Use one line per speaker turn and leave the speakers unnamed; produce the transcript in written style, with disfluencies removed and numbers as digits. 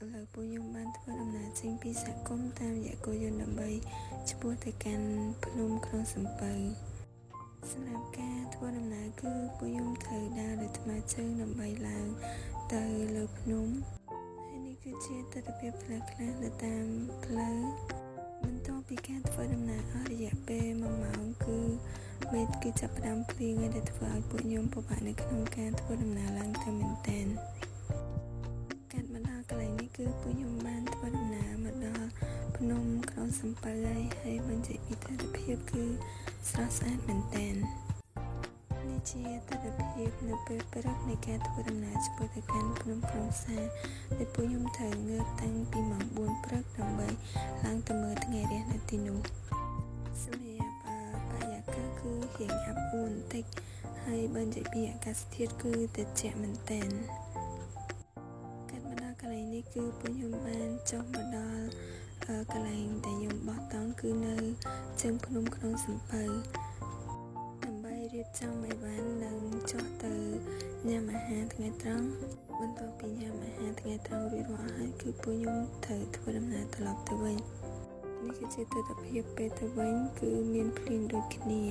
ឥឡូវពួកខ្ញុំបានធ្វើដំណើរចេញពីសហគមន៍តាមរយៈគោយន្តដើម្បីឆ្ពោះទៅកាន់ភ្នំក្នុងសំពៅសម្រាប់ការធ្វើដំណើរគឺពួកខ្ញុំត្រូវដើរដោយថ្មើរជើងដើម្បីឡើងទៅលើភ្នំហើយនេះគឺជាទស្សនវិជ្ជាខ្លះៗនៅតាមផ្លូវបន្ទាប់ពីការធ្វើដំណើរអស់រយៈពេល1ម៉ោងគឺមេឃគឺចាប់ផ្ដើមភ្លៀងហើយដែលធ្វើឲ្យពួកខ្ញុំពិបាកនៅក្នុងការធ្វើដំណើរឡើងទៅមែនទែនការមកដល់កន្លែងនេះគឺពួកខ្ញុំបានធ្វើដំណើរមកដល់ភ្នំក្នុងសំពៅហើយបញ្ជាក់ពីទស្សនវិជ្ជាគឺស្រស់ស្អាតមែនទែននេះជាទស្សនវិជ្ជានៅពេលព្រឹកនៃការធ្វើដំណើរឆ្ពោះទៅកាន់ភ្នំក្រុងសាដែលពួកខ្ញុំត្រូវងើបតាំងពីម៉ោង4ព្រឹកដើម្បីឡើងទៅមើលថ្ងៃរះនៅទីនោះសម្រាប់បរិយាកាសគឺរៀងអាប់អួរបន្តិចហើយបញ្ជាក់ពីអាកាសធាតុគឺត្រជាក់មែនទែនកាត់មកដល់កន្លែងនេះគឺពួកខ្ញុំបានចុះមកដល់កន្លែងដែលខ្ញុំបោះតង់គឺនៅជើងភ្នំក្នុងសំពៅដើម្បីរៀបចំអីវ៉ាន់និងចុះទៅញ៉ាំអាហារថ្ងៃត្រង់បន្ទាប់ពីញ៉ាំអាហារថ្ងៃត្រង់រួចរាល់ហើយគឺពួកខ្ញុំត្រូវធ្វើដំណើរត្រឡប់ទៅវិញនេះគឺជាទស្សនវិជ្ជាពេលទៅវិញគឺមានភ្លៀងដូចគ្នា